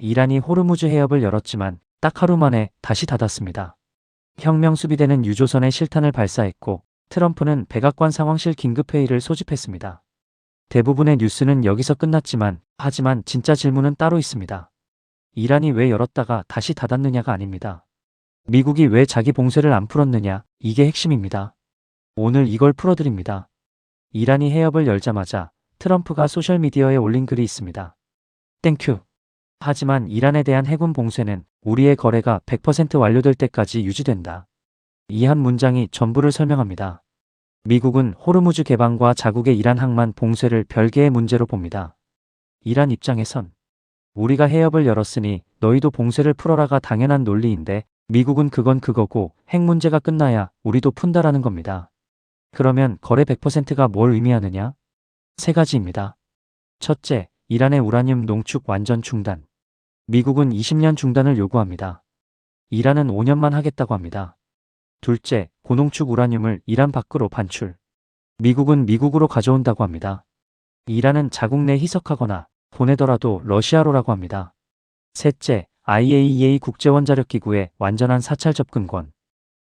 이란이 호르무즈 해협을 열었지만 딱 하루 만에 다시 닫았습니다. 혁명 수비대는 유조선에 실탄을 발사했고 트럼프는 백악관 상황실 긴급회의를 소집했습니다. 대부분의 뉴스는 여기서 끝났지만 하지만 진짜 질문은 따로 있습니다. 이란이 왜 열었다가 다시 닫았느냐가 아닙니다. 미국이 왜 자기 봉쇄를 안 풀었느냐, 이게 핵심입니다. 오늘 이걸 풀어드립니다. 이란이 해협을 열자마자 트럼프가 소셜미디어에 올린 글이 있습니다. 땡큐. 하지만 이란에 대한 해군 봉쇄는 우리의 거래가 100% 완료될 때까지 유지된다. 이 한 문장이 전부를 설명합니다. 미국은 호르무즈 개방과 자국의 이란 항만 봉쇄를 별개의 문제로 봅니다. 이란 입장에선 우리가 해협을 열었으니 너희도 봉쇄를 풀어라가 당연한 논리인데 미국은 그건 그거고 핵 문제가 끝나야 우리도 푼다라는 겁니다. 그러면 거래 100%가 뭘 의미하느냐? 세 가지입니다. 첫째, 이란의 우라늄 농축 완전 중단. 미국은 20년 중단을 요구합니다. 이란은 5년만 하겠다고 합니다. 둘째, 고농축 우라늄을 이란 밖으로 반출. 미국은 미국으로 가져온다고 합니다. 이란은 자국 내 희석하거나 보내더라도 러시아로라고 합니다. 셋째, IAEA 국제원자력기구의 완전한 사찰 접근권.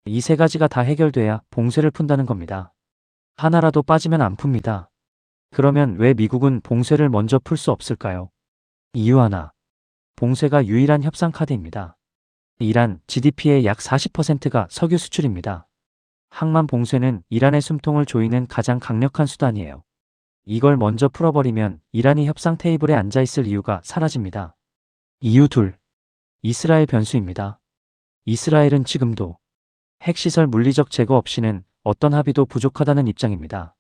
이 세 가지가 다 해결돼야 봉쇄를 푼다는 겁니다. 하나라도 빠지면 안 풉니다. 그러면 왜 미국은 봉쇄를 먼저 풀 수 없을까요? 이유 하나. 봉쇄가 유일한 협상 카드입니다. 이란 GDP의 약 40%가 석유 수출입니다. 항만 봉쇄는 이란의 숨통을 조이는 가장 강력한 수단이에요. 이걸 먼저 풀어버리면 이란이 협상 테이블에 앉아있을 이유가 사라집니다. 이유 둘. 이스라엘 변수입니다. 이스라엘은 지금도 핵시설 물리적 제거 없이는 어떤 합의도 부족하다는 입장입니다.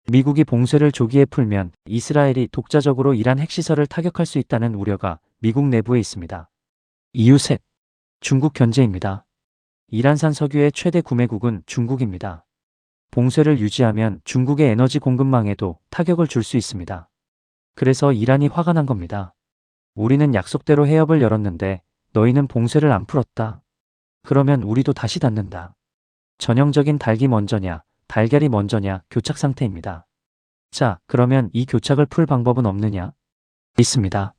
미국이 봉쇄를 조기에 풀면 이스라엘이 독자적으로 이란 핵시설을 타격할 수 있다는 우려가 미국 내부에 있습니다. 이유 셋. 중국 견제입니다. 이란산 석유의 최대 구매국은 중국입니다. 봉쇄를 유지하면 중국의 에너지 공급망에도 타격을 줄 수 있습니다. 그래서 이란이 화가 난 겁니다. 우리는 약속대로 해협을 열었는데 너희는 봉쇄를 안 풀었다. 그러면 우리도 다시 닫는다. 전형적인 닭이 먼저냐, 달걀이 먼저냐 교착 상태입니다. 자, 그러면 이 교착을 풀 방법은 없느냐? 있습니다.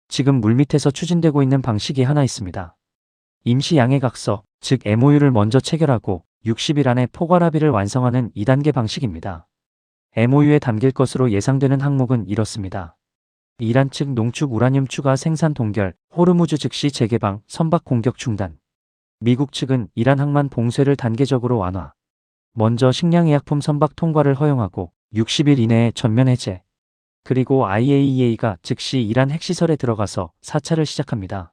지금 물밑에서 추진되고 있는 방식이 하나 있습니다. 임시 양해각서, 즉 MOU를 먼저 체결하고 60일 안에 포괄 합의를 완성하는 2단계 방식입니다. MOU에 담길 것으로 예상되는 항목은 이렇습니다. 이란 측 농축 우라늄 추가 생산 동결, 호르무즈 즉시 재개방, 선박 공격 중단. 미국 측은 이란 항만 봉쇄를 단계적으로 완화. 먼저 식량의약품 선박 통과를 허용하고 60일 이내에 전면 해제. 그리고 IAEA가 즉시 이란 핵시설에 들어가서 사찰을 시작합니다.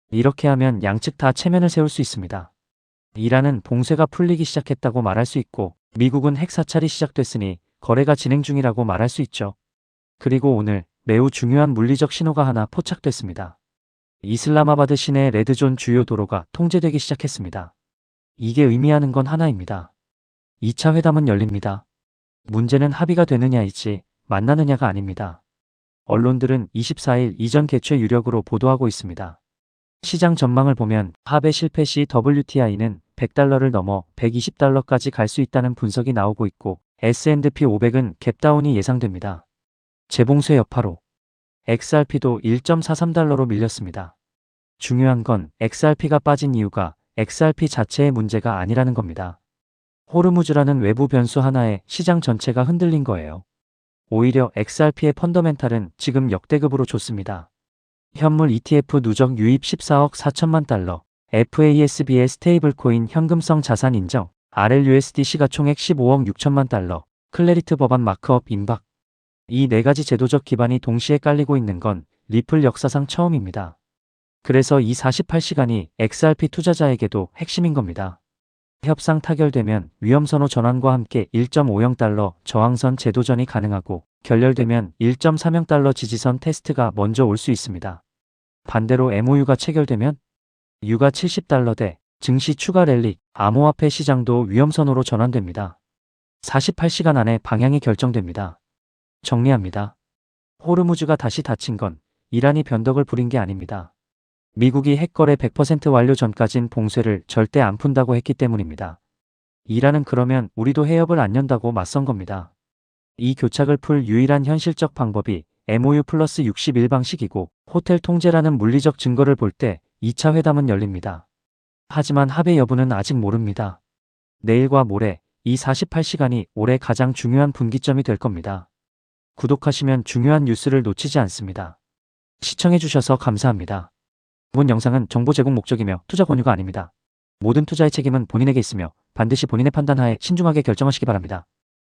이렇게 하면 양측 다 체면을 세울 수 있습니다. 이란은 봉쇄가 풀리기 시작했다고 말할 수 있고 미국은 핵 사찰이 시작됐으니 거래가 진행 중이라고 말할 수 있죠. 그리고 오늘 매우 중요한 물리적 신호가 하나 포착됐습니다. 이슬라마바드 시내 레드존 주요 도로가 통제되기 시작했습니다. 이게 의미하는 건 하나입니다. 2차 회담은 열립니다. 문제는 합의가 되느냐이지 만나느냐가 아닙니다. 언론들은 24일 이전 개최 유력으로 보도하고 있습니다. 시장 전망을 보면 합의 실패 시 WTI는 $100를 넘어 $120까지 갈 수 있다는 분석이 나오고 있고 S&P 500은 갭다운이 예상됩니다. 재봉쇄 여파로 XRP도 1.43달러로 밀렸습니다. 중요한 건 XRP가 빠진 이유가 XRP 자체의 문제가 아니라는 겁니다. 호르무즈라는 외부 변수 하나에 시장 전체가 흔들린 거예요. 오히려 XRP의 펀더멘탈은 지금 역대급으로 좋습니다. 현물 ETF 누적 유입 14억 4천만 달러, FASB의 스테이블코인 현금성 자산 인정, RLUSD 시가총액 15억 6천만 달러, 클래리트 법안 마크업 임박. 이 네 가지 제도적 기반이 동시에 깔리고 있는 건 리플 역사상 처음입니다. 그래서 이 48시간이 XRP 투자자에게도 핵심인 겁니다. 협상 타결되면 위험선호 전환과 함께 1.50달러 저항선 재도전이 가능하고 결렬되면 1.30달러 지지선 테스트가 먼저 올 수 있습니다. 반대로 MOU가 체결되면 유가 70달러대 증시 추가 랠리, 암호화폐 시장도 위험선호로 전환됩니다. 48시간 안에 방향이 결정됩니다. 정리합니다. 호르무즈가 다시 닫힌 건 이란이 변덕을 부린 게 아닙니다. 미국이 핵거래 100% 완료 전까진 봉쇄를 절대 안 푼다고 했기 때문입니다. 이란은 그러면 우리도 해협을 안 연다고 맞선 겁니다. 이 교착을 풀 유일한 현실적 방법이 MOU 플러스 61 방식이고 호텔 통제라는 물리적 증거를 볼 때 2차 회담은 열립니다. 하지만 합의 여부는 아직 모릅니다. 내일과 모레 이 48시간이 올해 가장 중요한 분기점이 될 겁니다. 구독하시면 중요한 뉴스를 놓치지 않습니다. 시청해주셔서 감사합니다. 본 영상은 정보 제공 목적이며 투자 권유가 아닙니다. 모든 투자의 책임은 본인에게 있으며 반드시 본인의 판단하에 신중하게 결정하시기 바랍니다.